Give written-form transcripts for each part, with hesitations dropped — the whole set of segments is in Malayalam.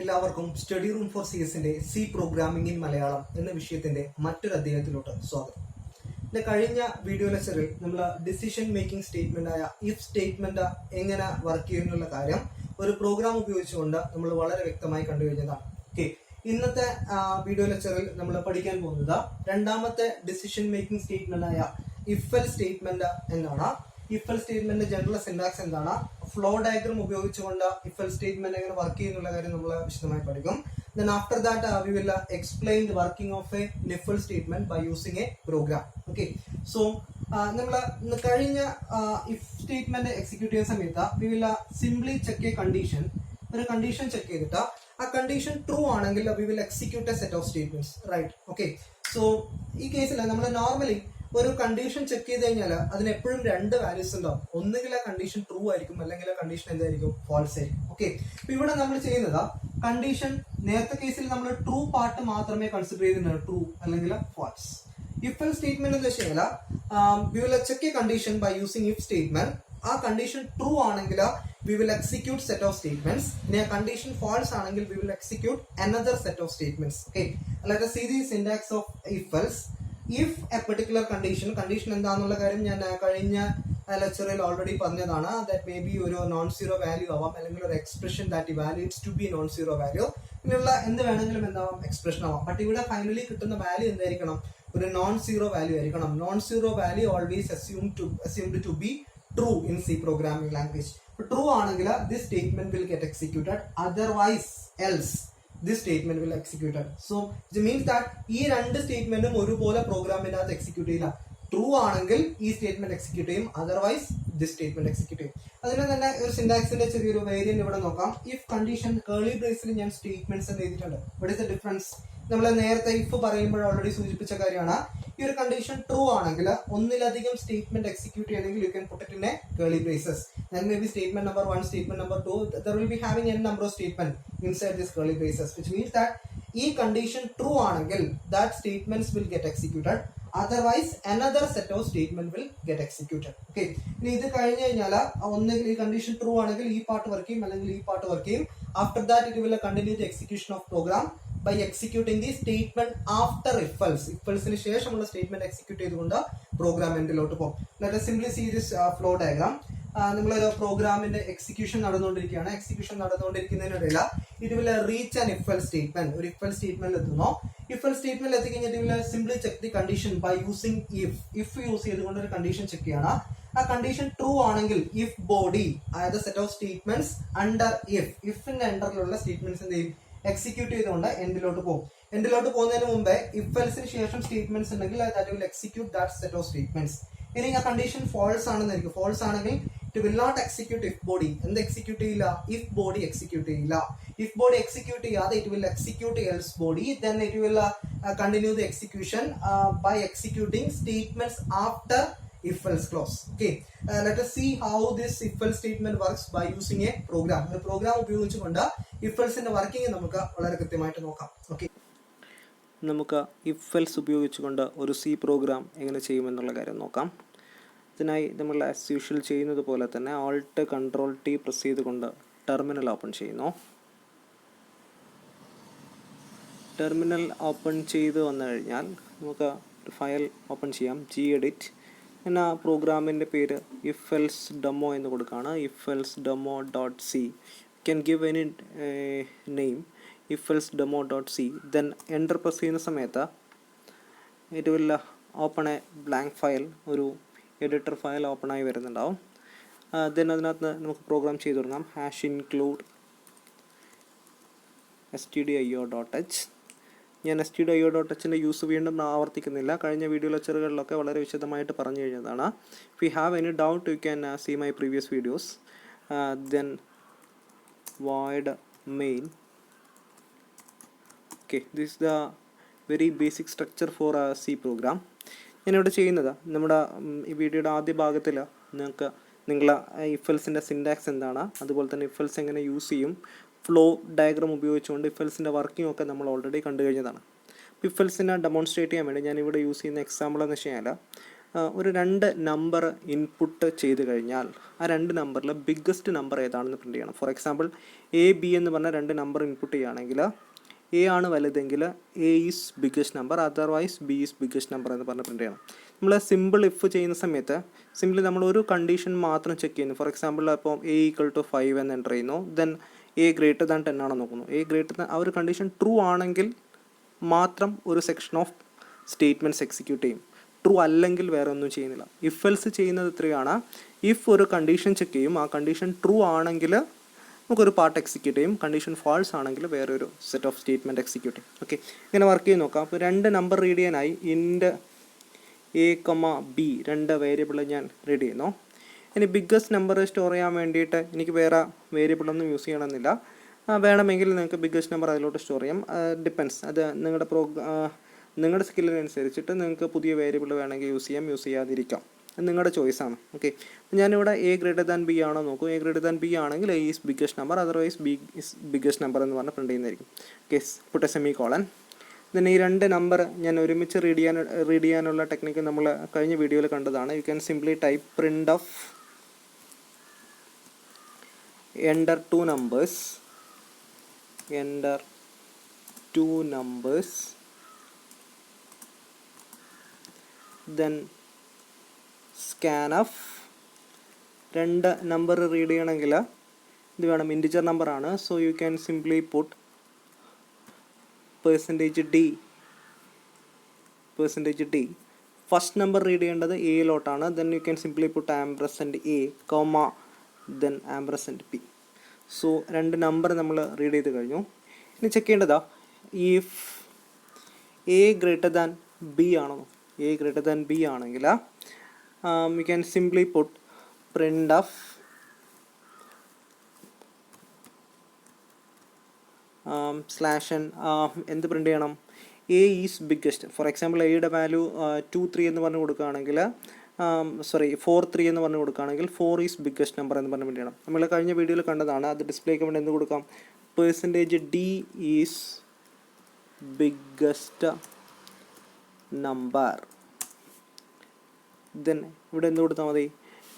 എല്ലാവർക്കും സ്റ്റഡി റൂം ഫോർ CS-ന്റെ സി പ്രോഗ്രാമിംഗ് ഇൻ മലയാളം എന്ന വിഷയത്തിന്റെ മറ്റൊരു അധ്യായത്തിലോട്ട് സ്വാഗതം. കഴിഞ്ഞ വീഡിയോ ലെക്ചറിൽ നമ്മൾ ഡിസിഷൻ മേക്കിംഗ് സ്റ്റേറ്റ്മെന്റ് ആയ ഇഫ് സ്റ്റേറ്റ്മെന്റ് എങ്ങനെ വർക്ക് ചെയ്യുന്നുള്ള കാര്യം ഒരു പ്രോഗ്രാം ഉപയോഗിച്ചുകൊണ്ട് നമ്മൾ വളരെ വ്യക്തമായി കണ്ടുകഴിഞ്ഞതാണ്. ഓക്കെ, ഇന്നത്തെ വീഡിയോ ലെക്ചറിൽ നമ്മൾ പഠിക്കാൻ പോകുന്നത് രണ്ടാമത്തെ ഡിസിഷൻ മേക്കിംഗ് സ്റ്റേറ്റ്മെന്റ് ആയ ഇഫ് എൽ സ്റ്റേറ്റ്മെന്റ് എന്നാണ്. If else statement general syntax എന്താണ്, ഫ്ലോ ഡയഗ്രം ഉപയോഗിച്ചുകൊണ്ട് ഇഫ് എൽ സ്റ്റേറ്റ്മെന്റ് എങ്ങനെ വർക്ക് ചെയ്യുന്നുള്ള കാര്യം നമ്മൾ വിശദമായി പഠിക്കും. Then after that we will explain the working of a if else statement by using a program. Okay, so നമ്മൾ കഴിഞ്ഞ if statement എക്സിക്യൂട്ട് ചെയ്യുന്ന സമയത്ത് we will simply check a condition. ഒരു കണ്ടീഷൻ ചെക്ക് ചെയ്തിട്ട് ആ കണ്ടീഷൻ ട്രൂ ആണെങ്കിൽ we will execute a set of statements, right? Okay, so ഈ കേസിൽ നമ്മൾ നോർമലി ഒരു കണ്ടീഷൻ ചെക്ക് ചെയ്ത് കഴിഞ്ഞാൽ അതിന് എപ്പോഴും രണ്ട് വാല്യൂസ് ഉണ്ടാവും. ഒന്നുകിൽ ആ കണ്ടീഷൻ ട്രൂ ആയിരിക്കും, അല്ലെങ്കിൽ ആ കണ്ടീഷൻ എന്തായിരിക്കും, ഫാൾസ് ആയിരിക്കും. ഓക്കെ, അപ്പൊ ഇവിടെ നമ്മൾ ചെയ്യുന്നത് കണ്ടീഷൻ നേരത്തെ കേസിൽ നമ്മൾ ട്രൂ പാർട്ട് മാത്രമേ കൺസിഡർ ചെയ്തിട്ടുള്ളൂ, ട്രൂ അല്ലെങ്കിൽ ഫാൾസ്. ഇഫ് എൽ സ്റ്റേറ്റ്മെന്റ് എന്ന് വെച്ച് കഴിഞ്ഞാൽ we will check a condition by using if statement. ആ കണ്ടീഷൻ ട്രൂ ആണെങ്കിൽ we will execute set of statements. ഇനി ആ കണ്ടീഷൻ ഫാൾസ് ആണെങ്കിൽ we will execute another set of statements. Okay, let us see the syntax of if else. If a particular condition എന്താണെന്നുള്ള കാര്യം ഞാൻ കഴിഞ്ഞ ലെക്ചറിൽ ഓൾറെഡി പറഞ്ഞതാണ്. ദാറ്റ് മേ ബി ഒരു നോൺ സീറോ വാല്യൂ ആവാം, അല്ലെങ്കിൽ ഒരു expression that evaluates to be non zero value, ഇങ്ങനെയുള്ള എന്ത് വേണമെങ്കിലും എന്താവാം, എക്സ്പ്രഷൻ ആവാം. ബട്ട് ഇവിടെ ഫൈനലി കിട്ടുന്ന വാല്യൂ എന്തായിരിക്കണം, ഒരു നോൺ സീറോ വാല്യൂ ആയിരിക്കണം. Non zero value always assumed to be true in C programming language. True ആണെങ്കിൽ this statement will get executed, otherwise else this statement will executed. So it means that ഈ രണ്ട് സ്റ്റേറ്റ്മെന്റും ഒരുപോലെ പ്രോഗ്രാമിന്റെ അകത്ത് എക്സിക്യൂട്ട് ചെയ്യില്ല. ട്രൂ ആണെങ്കിൽ ഈ സ്റ്റേറ്റ്മെന്റ് എക്സിക്യൂട്ട് ചെയ്യും, അതർവൈസ് ദിസ് സ്റ്റേറ്റ്മെന്റ് എക്സിക്യൂട്ട് ചെയ്യും. അതിന് തന്നെ ഒരു സിന്റാക്സിന്റെ ചെറിയൊരു വേരിയന്റ് ഇവിടെ നോക്കാം. ഇഫ് കണ്ടീഷൻ കേർലി ബ്രേസിൽ ഞാൻ സ്റ്റേറ്റ്മെന്റ്സ് എന്ന് എഴുതിയിട്ടുണ്ട്. what is the difference? നമ്മൾ നേരത്തെ ഇഫ് പറയുമ്പോൾ ഓൾറെഡി സൂചിപ്പിച്ച കാര്യമാണ്. ഈ ഒരു കണ്ടീഷൻ ട്രൂ ആണെങ്കിൽ ഒന്നിലധികം സ്റ്റേറ്റ്മെന്റ് എക്സിക്യൂട്ട് ചെയ്യണമെങ്കിൽ you can put it in A curly braces. Then maybe statement number 1, statement number 2, there will be having n number of statement inside this curly braces, which means that ഈ കണ്ടീഷൻ ട്രൂ ആണെങ്കിൽ that statements will get executed, otherwise another set of statement will get executed. Okay, ഇനി ഇത് കഴിഞ്ഞ് കഴിഞ്ഞാൽ ഒന്നുകിൽ ഈ കണ്ടീഷൻ ട്രൂ ആണെങ്കിൽ ഈ പാർട്ട് വർക്ക് ചെയ്യും, അല്ലെങ്കിൽ ഈ പാർട്ട് വർക്ക് ചെയ്യും. After that it will continue the execution of program by executing the statement after if else. if else ന് ശേഷമുള്ള സ്റ്റേറ്റ്മെന്റ് എക്സിക്യൂട്ട് ചെയ്തുകൊണ്ട് പ്രോഗ്രാം എൻഡിലോട്ട് പോകും. Let us simply see this flow diagram. നമ്മളൊരു പ്രോഗ്രാമിന്റെ എക്സിക്യൂഷൻ നടന്നുകൊണ്ടിരിക്കുകയാണ്. എക്സിക്യൂഷൻ നടന്നുകൊണ്ടിരിക്കുന്നതിനിടയിൽ it will reach an if else statement. ഒരു ഇഫ് എൽ സ്റ്റേറ്റ്മെന്റ് എത്തുന്നു. ഇഫ് എൽ സ്റ്റേറ്റ്മെന്റ് എത്തിക്കഴിഞ്ഞിട്ട് will simply check the condition by using if use ചെയ്തുകൊണ്ട് ഒരു കണ്ടീഷൻ ചെക്ക് ചെയ്യണം. ആ കണ്ടീഷൻ ട്രൂ ആണെങ്കിൽ ഇഫ് ബോഡി, അതായത് സെറ്റ് ഓഫ് സ്റ്റേറ്റ്മെന്റ്സ് അണ്ടർ ഇഫിന്റെ അണ്ടറിലുള്ള സ്റ്റേറ്റ്മെന്റ്സ് എന്ത് ചെയ്യും, എക്സിക്യൂട്ട് ചെയ്തുകൊണ്ട് എൻഡിലോട്ട് പോകും. എൻഡിലോട്ട് പോകുന്നതിന് മുമ്പേ ഇഫ് എൽസിന് ശേഷം സ്റ്റേറ്റ്മെന്റ്സ് ഉണ്ടെങ്കിൽ that will execute that set of statements. ഇനി ആ കണ്ടീഷൻ ഫോൾസ് ആണെന്നായിരിക്കും. ഫോൾസ് ആണെങ്കിൽ it will not execute if body. എന്ത് എക്സിക്യൂട്ട് ചെയ്യില്ല, ഇഫ് ബോഡി എക്സിക്യൂട്ട് ചെയ്യില്ല. ഇഫ് ബോഡി എക്സിക്യൂട്ട് ചെയ്യാതെ it will execute else body. Then it will continue the execution by executing statements after if else clause. Okay, let us see how this if else statement works by using a program. ഒരു പ്രോഗ്രാം ഉപയോഗിച്ചുകൊണ്ട് if else ന്റെ വർക്കിംഗ് നമുക്ക് വളരെ കൃത്യമായിട്ട് നോക്കാം. ഓക്കെ, നമുക്ക് ഇഫ് എൽസ് ഉപയോഗിച്ചുകൊണ്ട് ഒരു സി പ്രോഗ്രാം എങ്ങനെ ചെയ്യുമെന്നുള്ള കാര്യം നോക്കാം. ഇതിനായി നമ്മൾ ആസ് യൂഷ്വൽ ചെയ്യുന്നത് പോലെ തന്നെ Alt Control T പ്രസ് ചെയ്തുകൊണ്ട് ടെർമിനൽ ഓപ്പൺ ചെയ്യുന്നു. ടെർമിനൽ ഓപ്പൺ ചെയ്ത് വന്നു കഴിഞ്ഞാൽ നമുക്ക് ഒരു ഫയൽ ഓപ്പൺ ചെയ്യാം, gedit. പിന്നെ ആ പ്രോഗ്രാമിൻ്റെ പേര് ഇഫ് എൽസ് ഡെമോ എന്ന് കൊടുക്കുകയാണ്. If else demo dot C, can give any name, if else demo dot C. Then enter press ചെയ്യുന്ന സമയത്ത് it will open A blank file, ഒരു എഡിറ്റർ ഫയൽ ഓപ്പൺ ആയി വരുന്നുണ്ടാവും. ദെൻ അതിനകത്ത് നമുക്ക് പ്രോഗ്രാം ചെയ്ത് തുടങ്ങാം. #include stdio.h. ഞാൻ stdio.hൻ്റെ യൂസ് വീണ്ടും ആവർത്തിക്കുന്നില്ല, കഴിഞ്ഞ വീഡിയോ ലെക്ചറുകളിലൊക്കെ വളരെ വിശദമായിട്ട് പറഞ്ഞു കഴിഞ്ഞതാണ്. If you have any doubt you can see my previous videos. Then void main. Okay, this is the very basic structure for a C program. ഞാനിവിടെ ചെയ്യുന്നത് നമ്മുടെ ഈ വീഡിയോയുടെ ആദ്യ ഭാഗത്തിൽ നിങ്ങൾ ഇഫ് എൽസിൻ്റെ സിൻടാക്സ് എന്താണ്, അതുപോലെ തന്നെ ഇഫ് എൽസ് എങ്ങനെ യൂസ് ചെയ്യും, ഫ്ലോ ഡയഗ്രാം ഉപയോഗിച്ചുകൊണ്ട് ഇഫ് എൽസിൻ്റെ വർക്കിംഗ് ഒക്കെ നമ്മൾ ഓൾറെഡി കണ്ടു കഴിഞ്ഞതാണ്. ഇഫ് എൽസിനെ ഡെമോൺസ്ട്രേറ്റ് ചെയ്യാൻ വേണ്ടി ഞാനിവിടെ യൂസ് ചെയ്യുന്ന എക്സാമ്പിൾ എന്ന് വെച്ച് കഴിഞ്ഞാൽ ഒരു 2 നമ്പർ ഇൻപുട്ട് ചെയ്ത് കഴിഞ്ഞാൽ ആ 2 നമ്പറിൽ ബിഗ്ഗസ്റ്റ് നമ്പർ ഏതാണെന്ന് പ്രിൻ്റ് ചെയ്യണം. ഫോർ എക്സാമ്പിൾ AB എന്ന് പറഞ്ഞ 2 നമ്പർ ഇൻപുട്ട് ചെയ്യുകയാണെങ്കിൽ A ആണ് വലുതെങ്കിൽ A is biggest number, otherwise B is biggest number എന്ന് പറഞ്ഞ് പ്രിൻ്റ് ചെയ്യണം. നമ്മൾ സിമ്പിൾ ഇഫ് ചെയ്യുന്ന സമയത്ത് സിമ്പിളി നമ്മൾ ഒരു കണ്ടീഷൻ മാത്രം ചെക്ക് ചെയ്യുന്നു. ഫോർ എക്സാമ്പിൾ അപ്പോൾ A = 5 എന്ന് എൻ്റർ ചെയ്യുന്നു, ദെൻ A > 10 ആണെന്ന് നോക്കുന്നു. A > ആ ഒരു കണ്ടീഷൻ ട്രൂ ആണെങ്കിൽ മാത്രം ഒരു സെക്ഷൻ ഓഫ് സ്റ്റേറ്റ്മെൻറ്റ്സ് എക്സിക്യൂട്ട് ചെയ്യും. ട്രൂ അല്ലെങ്കിൽ വേറെ ഒന്നും ചെയ്യുന്നില്ല. ഇഫ് എൽസ് ചെയ്യുന്നത് ഇത്രയാണ്. ഇഫ് ഒരു കണ്ടീഷൻ ചെക്ക് ചെയ്യും, ആ കണ്ടീഷൻ ട്രൂ ആണെങ്കിൽ നമുക്കൊരു പാർട്ട് എക്സിക്യൂട്ട് ചെയ്യും, കണ്ടീഷൻ ഫാൾസ് ആണെങ്കിൽ വേറൊരു സെറ്റ് ഓഫ് സ്റ്റേറ്റ്മെൻറ്റ് എക്സിക്യൂട്ട് ചെയ്യും. ഓക്കെ, ഇങ്ങനെ വർക്ക് ചെയ്ത് നോക്കാം. അപ്പോൾ 2 നമ്പർ റീഡ് ചെയ്യാനായി ഇൻറ്റ് A, B 2 വേരിയബിൾ ഞാൻ റീഡ് ചെയ്യുന്നു. ഇനി ബിഗ്ഗസ്റ്റ് നമ്പർ സ്റ്റോർ ചെയ്യാൻ വേണ്ടിയിട്ട് എനിക്ക് വേറെ വേരിയബിളൊന്നും യൂസ് ചെയ്യണമെന്നില്ല. വേണമെങ്കിൽ നിങ്ങൾക്ക് ബിഗ്ഗസ്റ്റ് നമ്പർ അതിലോട്ട് സ്റ്റോർ ചെയ്യാം. ഡിപ്പെൻസ്, അത് നിങ്ങളുടെ സ്കില്ലിനനുസരിച്ചിട്ട് നിങ്ങൾക്ക് പുതിയ വേരിയബിൾ വേണമെങ്കിൽ യൂസ് ചെയ്യാം, യൂസ് ചെയ്യാതിരിക്കാം, നിങ്ങളുടെ ചോയ്സാണ്. ഓക്കെ, ഞാനിവിടെ A > B ആണോ നോക്കും. A > B ആണെങ്കിൽ A is biggest number, otherwise B is biggest number എന്ന് പറഞ്ഞ് പ്രിൻ്റ് ചെയ്യുന്നതായിരിക്കും. Okay, puttu semicolon. then ഈ 2 നമ്പർ ഞാൻ ഒരുമിച്ച് റീഡ് ചെയ്യാനുള്ള ടെക്നിക്ക് നമ്മൾ കഴിഞ്ഞ വീഡിയോയിൽ കണ്ടതാണ്. You can simply type printf enter 2 numbers then scanf. 2 number read ചെയ്യണമെങ്കിൽ ഇത് വേണം, ഇൻറ്റിജർ നമ്പർ ആണ്. So you can simply put %d. First number read ചെയ്യേണ്ടത് എയിലോട്ടാണ്. Then you can simply put %a, then %p. So 2 number നമ്മൾ റീഡ് ചെയ്ത് കഴിഞ്ഞു. ഇനി ചെക്ക് ചെയ്യേണ്ടതാ ഇഫ് A > B ആണോ. A > B ആണെങ്കിൽ you can simply put printf /n. എന്ത് പ്രിൻ്റ് ചെയ്യണം? A is biggest. For example എയുടെ വാല്യൂ 2, 3 എന്ന് പറഞ്ഞ് കൊടുക്കുകയാണെങ്കിൽ 4, 3 എന്ന് പറഞ്ഞ് കൊടുക്കുകയാണെങ്കിൽ 4 ഈസ് ബിഗ്ഗസ്റ്റ് നമ്പർ എന്ന് പറഞ്ഞ് പ്രിൻ്റ് ചെയ്യണം. നമ്മൾ കഴിഞ്ഞ വീഡിയോയിൽ കണ്ടതാണ്. അത് ഡിസ്പ്ലേക്ക് വേണ്ടി എന്ത് കൊടുക്കാം? %d is biggest number. Then ഇവിടെ എന്ത് കൊടുത്താൽ മതി?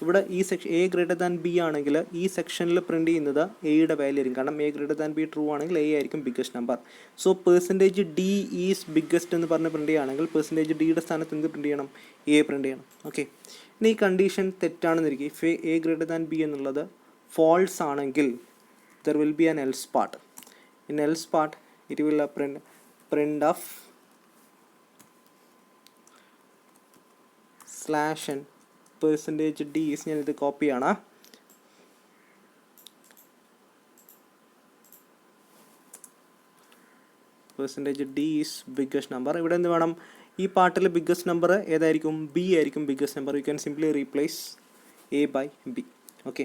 ഇവിടെ ഈ സെക്ഷൻ A > B ആണെങ്കിൽ ഈ സെക്ഷനിൽ പ്രിൻ്റ് ചെയ്യുന്നത് എയുടെ വാല്യൂ ആയിരിക്കും. കാരണം A > B ട്രൂ ആണെങ്കിൽ A ആയിരിക്കും biggest number. So %d is biggest എന്ന് പറഞ്ഞ് പ്രിൻ്റ് ചെയ്യുകയാണെങ്കിൽ %dയുടെ സ്ഥാനത്ത് എന്ത് പ്രിൻ്റ് ചെയ്യണം? A പ്രിൻ്റ് ചെയ്യണം. ഓക്കെ, ഇനി ഈ കണ്ടീഷൻ തെറ്റാണെന്നിരിക്കും. ഇഫ് A > B എന്നുള്ളത് ഫാൾസ് ആണെങ്കിൽ there will be an else part. In else part it will printf /n %d is, ഞാനിത് കോപ്പിയാണ്. %d is biggest number. ഇവിടെ എന്ത് വേണം? ഈ പാർട്ടിൽ ബിഗ്ഗസ്റ്റ് നമ്പർ ഏതായിരിക്കും? B ആയിരിക്കും biggest number. You can simply replace A by B. Okay,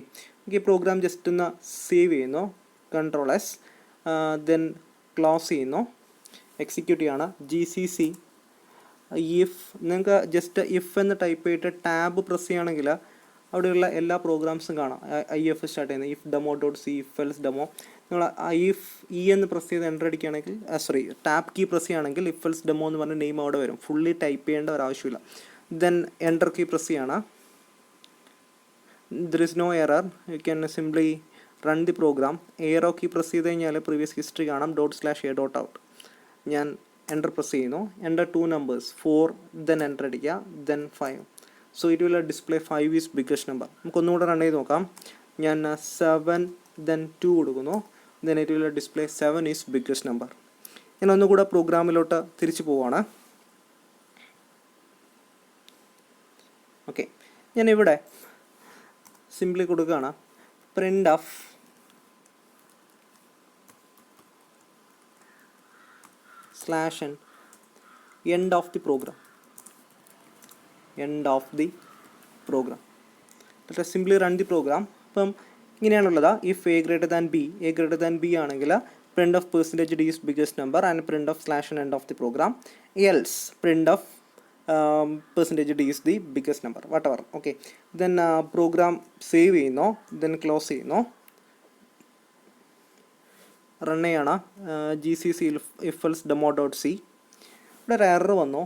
program just ഒന്ന് സേവ് ചെയ്യുന്നു, Ctrl+S, ദെൻ ക്ലോസ് ചെയ്യുന്നു, എക്സിക്യൂട്ട് ചെയ്യാണ്. GCC if. നിങ്ങൾക്ക് ജസ്റ്റ് ഇഫ് എന്ന് ടൈപ്പ് ചെയ്തിട്ട് ടാബ് പ്രസ് ചെയ്യുകയാണെങ്കിൽ അവിടെയുള്ള എല്ലാ പ്രോഗ്രാംസും കാണാം. IF സ്റ്റാർട്ട് ചെയ്യുന്നത് if demo.c, if else demo. നിങ്ങൾ if എന്ന് പ്രസ് ചെയ്ത് എൻ്റർ അടിക്കുകയാണെങ്കിൽ ടാബ് കീ പ്രസ് ചെയ്യുകയാണെങ്കിൽ if else demo എന്ന് പറഞ്ഞ നെയിം അവിടെ വരും. ഫുള്ളി ടൈപ്പ് ചെയ്യേണ്ട ഒരാവശ്യമില്ല. ദെൻ എൻ്റർ കീ പ്രസ് ചെയ്യണം. there is no error. you can simply run the program. arrow key press ചെയ്ത് കഴിഞ്ഞാൽ പ്രീവിയസ് ഹിസ്റ്ററി കാണാം. ./a.out. ഞാൻ എൻ്റർ പ്രസ് ചെയ്യുന്നു. എൻ്റർ 2 numbers 4, ദെൻ എൻ്റർ അടിക്കുക, then 5. So it will display 5 is biggest number. നമുക്കൊന്നുകൂടെ റൺ ചെയ്ത് നോക്കാം. ഞാൻ 7, ദെൻ 2 കൊടുക്കുന്നു. Then it will display 7 is biggest number. ഞാൻ ഒന്നുകൂടെ പ്രോഗ്രാമിലോട്ട് തിരിച്ചു പോവുകയാണ്. ഓക്കെ, ഞാനിവിടെ സിംപ്ലി കൊടുക്കുകയാണ് printf /n end of the program. Let us simply run the program. അപ്പം ഇങ്ങനെയാണുള്ളത്. ഇഫ് A > B ആണെങ്കിൽ print of %d is biggest number and print of /n end of the program. Else print of %d is the biggest number, what ever. Okay, then program save ചെയ്യുന്നു, ദെൻ ക്ലോസ് ചെയ്യുന്നു, റൺ ചെയ്യണം. GCC if else demo.c. ഇവിടെ ഒരു എറർ വന്നു.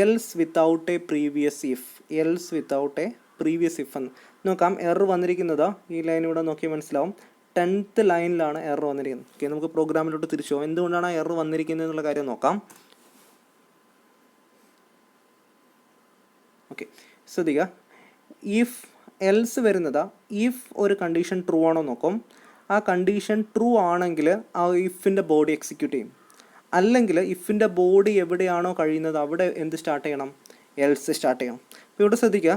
Else without A previous if. Else without A previous if എന്ന് നോക്കാം. എറർ വന്നിരിക്കുന്നത് ഈ ലൈനിലൂടെ നോക്കിയാൽ മനസ്സിലാവും. 10th ലൈനിലാണ് എറർ വന്നിരിക്കുന്നത്. ഓക്കെ, നമുക്ക് പ്രോഗ്രാമിലോട്ട് തിരിച്ചു പോകാം. എന്തുകൊണ്ടാണ് എറർ വന്നിരിക്കുന്നത് എന്നുള്ള കാര്യം നോക്കാം. ഓക്കെ, ശ്രദ്ധിക്കുക. ഇഫ് എൽസ് വരുന്നത് ഇഫ് ഒരു കണ്ടീഷൻ ട്രൂ ആണോ നോക്കും. ആ കണ്ടീഷൻ ട്രൂ ആണെങ്കിൽ ആ ഇഫിൻ്റെ ബോഡി എക്സിക്യൂട്ട് ചെയ്യും. അല്ലെങ്കിൽ ഇഫിൻ്റെ ബോഡി എവിടെയാണോ കഴിയുന്നത് അവിടെ എന്ത് സ്റ്റാർട്ട് ചെയ്യണം, എൽസ് സ്റ്റാർട്ട് ചെയ്യണം. അപ്പോൾ ഇവിടെ ശ്രദ്ധിക്കുക,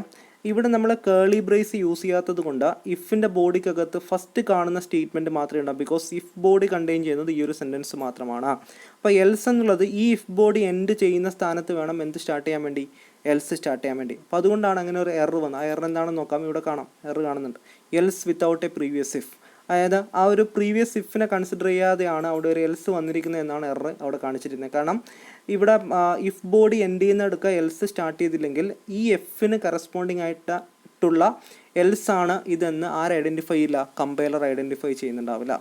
ഇവിടെ നമ്മൾ കേളി ബ്രേസ് യൂസ് ചെയ്യാത്തത് കൊണ്ട് ഇഫിൻ്റെ ബോഡിക്കകത്ത് ഫസ്റ്റ് കാണുന്ന സ്റ്റേറ്റ്മെൻറ്റ് മാത്രമേ ഉണ്ടാവും. ബിക്കോസ് ഇഫ് ബോഡി കണ്ടെയ്ൻ ചെയ്യുന്നത് ഈ ഒരു സെൻറ്റൻസ് മാത്രമാണ്. അപ്പോൾ എൽസ് എന്നുള്ളത് ഈ ഇഫ് ബോഡി എൻഡ് ചെയ്യുന്ന സ്ഥാനത്ത് വേണം എന്ത് സ്റ്റാർട്ട് ചെയ്യാൻ വേണ്ടി, എൽസ് സ്റ്റാർട്ട് ചെയ്യാൻ വേണ്ടി. അപ്പോൾ അതുകൊണ്ടാണ് അങ്ങനെ ഒരു എറർ വന്നത്. ആ എറർ എന്താണെന്ന് നോക്കാം. ഇവിടെ കാണാം, എറർ കാണുന്നുണ്ട്. Else without A previous if. അതായത് ആ ഒരു പ്രീവിയസ് ഇഫിനെ കൺസിഡർ ചെയ്യാതെയാണ് അവിടെ ഒരു എൽസ് വന്നിരിക്കുന്നത് എന്നാണ് എറർ അവിടെ കാണിച്ചിരുന്നത്. കാരണം ഇവിടെ ഇഫ് ബോഡി എൻഡ് ചെയ്യുന്നെടുക്കുക എൽസ് സ്റ്റാർട്ട് ചെയ്തില്ലെങ്കിൽ ഈ എഫിന് കറസ്പോണ്ടിങ് ആയിട്ടുള്ള എൽസ് ആണ് ഇതെന്ന് ആര് ഐഡൻറ്റിഫൈ ചെയ്യില്ല, കമ്പൈലർ ഐഡൻറ്റിഫൈ ചെയ്യുന്നുണ്ടാവില്ല.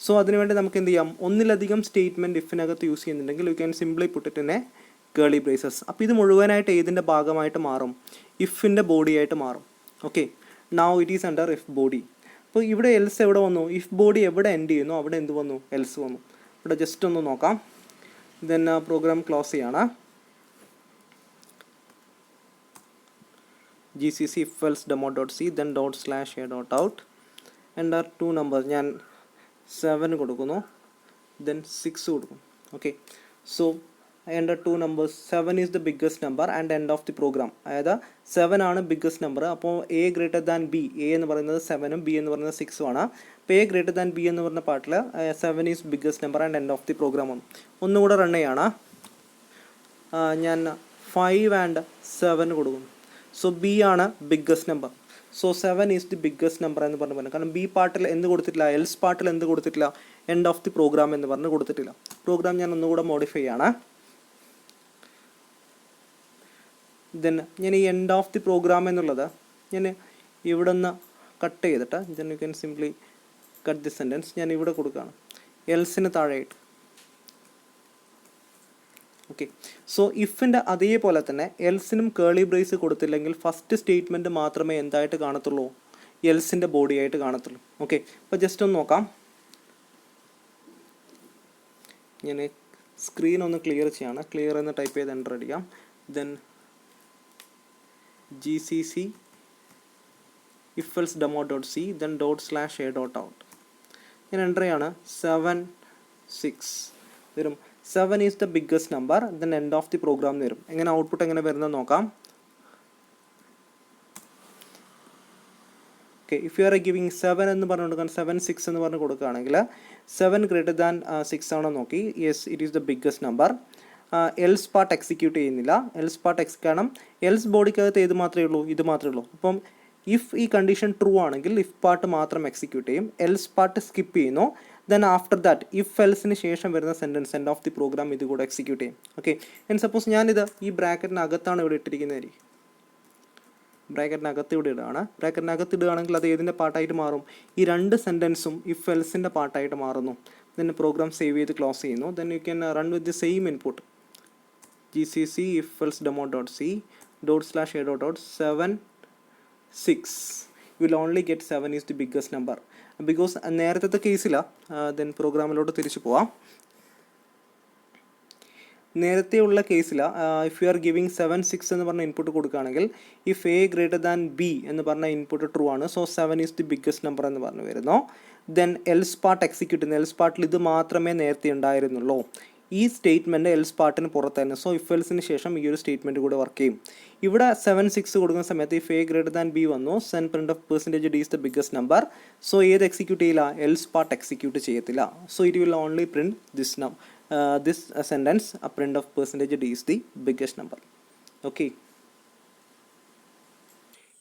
സോ അതിനുവേണ്ടി നമുക്ക് എന്ത് ചെയ്യാം, ഒന്നിലധികം സ്റ്റേറ്റ്മെൻറ്റ് ഇഫിനകത്ത് യൂസ് ചെയ്യുന്നുണ്ടെങ്കിൽ U can simply put it in A Keli braces. അപ്പോൾ ഇത് മുഴുവനായിട്ട് ഏതിൻ്റെ ഭാഗമായിട്ട് മാറും, ഇഫിൻ്റെ ബോഡിയായിട്ട് മാറും. Okay, now it is under if body. അപ്പോൾ ഇവിടെ എൽസ് എവിടെ വന്നു, ഇഫ് ബോഡി എവിടെ എൻഡ് ചെയ്യുന്നു അവിടെ എന്ത് വന്നു, എൽസ് വന്നു. ഇവിടെ ജസ്റ്റ് ഒന്ന് നോക്കാം. ദെൻ പ്രോഗ്രാം ക്ലോസ് ചെയ്യാണ്. GCC if else demo.c then ./a.out enter 2 numbers. ഞാൻ 7 കൊടുക്കുന്നു, then 6 കൊടുക്കും. Okay, so enter 2 numbers. 7 is the biggest number and end of the program. അതായത് 7 ആണ് ബിഗ്ഗസ്റ്റ് നമ്പർ. അപ്പോൾ a greater than b, a എന്ന് പറയുന്നത് 7ഉം b എന്ന് പറയുന്നത് 6ഉം ആണ്. അപ്പോൾ a greater than b എന്ന് പറഞ്ഞ പാർട്ടിൽ 7 is biggest number and end of the program ആണ്. ഒന്നുകൂടെ റൺ ചെയ്യാണ്. ഞാൻ 5 and 7 കൊടുക്കുന്നു. സോ b ആണ് biggest number. So 7 is the biggest number എന്ന് പറഞ്ഞു. കാരണം ബി പാർട്ടിൽ എന്ത് കൊടുത്തിട്ടില്ല, എൽസ് പാർട്ടിൽ എന്ത് കൊടുത്തിട്ടില്ല, എൻഡ് ഓഫ് ദി പ്രോഗ്രാം എന്ന് പറഞ്ഞ് കൊടുത്തിട്ടില്ല. പ്രോഗ്രാം ഞാൻ ഒന്നുകൂടെ മോഡിഫൈ ചെയ്യാണ്. ദെൻ ഞാൻ ഈ എൻഡ് ഓഫ് ദി പ്രോഗ്രാം എന്നുള്ളത് ഞാൻ ഇവിടെ നിന്ന് കട്ട് ചെയ്തിട്ട് then you can simply cut the sentence. ഞാൻ ഇവിടെ കൊടുക്കുകയാണ് എൽസിന് താഴെയായിട്ട്. ഓക്കെ, സോ ഇഫിൻ്റെ അതേപോലെ തന്നെ എൽസിനും കേളി ബ്രേസ് കൊടുത്തില്ലെങ്കിൽ ഫസ്റ്റ് സ്റ്റേറ്റ്മെൻറ്റ് മാത്രമേ എന്തായിട്ട് കാണത്തുള്ളൂ, എൽസിൻ്റെ ബോഡിയായിട്ട് കാണത്തുള്ളൂ. ഓക്കെ, അപ്പോൾ ജസ്റ്റ് ഒന്ന് നോക്കാം. ഞാൻ സ്ക്രീൻ ഒന്ന് ക്ലിയർ ചെയ്യാണ്. ക്ലിയർ എന്ന് ടൈപ്പ് ചെയ്ത് എൻ്റർ അടിക്കാം. Then GCC if else demo.c then ./a.out. ഞാൻ എൻ്റർ ചെയ്യാണ്. 7 6 വരും. 7 is the biggest number, then end of the program വരും. എങ്ങനെ ഔട്ട്പുട്ട് എങ്ങനെ വരുന്നത് നോക്കാം. Okay, if you are giving 7 എന്ന് പറഞ്ഞു കൊടുക്കാൻ 7 6 എന്ന് പറഞ്ഞ് കൊടുക്കുകയാണെങ്കിൽ 7 greater than 6 ആണോ നോക്കി. Yes, it is the biggest number. Else part execute ചെയ്യുന്നില്ല. എൽസ് പാർട്ട് കാരണം എൽസ് ബോഡിക്കകത്ത് ഏത് മാത്രമേ ഉള്ളൂ, ഇത് മാത്രമേ ഉള്ളൂ. അപ്പം ഇഫ് ഈ കണ്ടീഷൻ ട്രൂ ആണെങ്കിൽ ഇഫ് പാർട്ട് മാത്രം എക്സിക്യൂട്ട് ചെയ്യും, എൽസ് പാർട്ട് സ്കിപ്പ് ചെയ്യുന്നു. ദെൻ ആഫ്റ്റർ ദാറ്റ് ഇഫ് എൽസിന് ശേഷം വരുന്ന sentence end of the program ഇത് കൂടെ എക്സിക്യൂട്ട് ചെയ്യും. ഓക്കെ, ആൻഡ് സപ്പോസ് ഞാനിത് ഈ ബ്രാക്കറ്റിനകത്താണ് ഇവിടെ ഇട്ടിരിക്കുന്നത്. ബ്രാക്കറ്റിനകത്ത് ഇവിടെ ഇടുകയാണ്. ബ്രാക്കറ്റിനകത്ത് ഇടുകയാണെങ്കിൽ അത് ഏതിൻ്റെ പാർട്ടായിട്ട് മാറും, ഈ രണ്ട് സെൻറ്റൻസും ഇഫ് എൽസിൻ്റെ പാർട്ടായിട്ട് മാറുന്നു. ദെൻ പ്രോഗ്രാം സേവ് ചെയ്ത് ക്ലോസ് ചെയ്യുന്നു. Then you can run with the same input. GCC if else demo.c ./a.out 7 6. You will only get 7 is the biggest number because നേരത്തെ കേസിലാണ്. ദെൻ പ്രോഗ്രാമിലോട്ട് തിരിച്ചു പോവാം. നേരത്തെ ഉള്ള കേസിൽ ഇഫ് യു ആർ ഗിവിങ് 7 6 എന്ന് പറഞ്ഞ ഇൻപുട്ട് കൊടുക്കുകയാണെങ്കിൽ if a greater than b എന്ന് പറഞ്ഞ ഇൻപുട്ട് ട്രൂ ആണ്. So 7 is the biggest number എന്ന് പറഞ്ഞു വരുന്നു. ദെൻ എൽസ് പാർട്ട് എക്സിക്യൂട്ട് ചെയ്യുന്നു. എൽസ് പാർട്ടിൽ ഇത് മാത്രമേ നേരത്തെ ഉണ്ടായിരുന്നുള്ളൂ. ഈ സ്റ്റേറ്റ്മെൻറ്റ് എൽസ് പാർട്ടിന് പുറത്തായിരുന്നു. സോ ഇഫ് എൽസിന് ശേഷം ഈ ഒരു സ്റ്റേറ്റ്മെൻറ്റ് കൂടെ വർക്ക് ചെയ്യും. ഇവിടെ 7 6 കൊടുക്കുന്ന സമയത്ത് if a greater than b വന്നു, then printf % d is the biggest number. So ഏത് എക്സിക്യൂട്ട് ചെയ്യില്ല, എൽസ് പാർട്ട് എക്സിക്യൂട്ട് ചെയ്യത്തില്ല. So it will only print this sentence, a print of % d is the biggest number. Okay,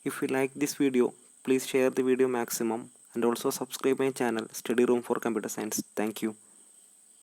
if you like this video, please share the video maximum and also subscribe my channel Study Room for Computer Science. Thank you.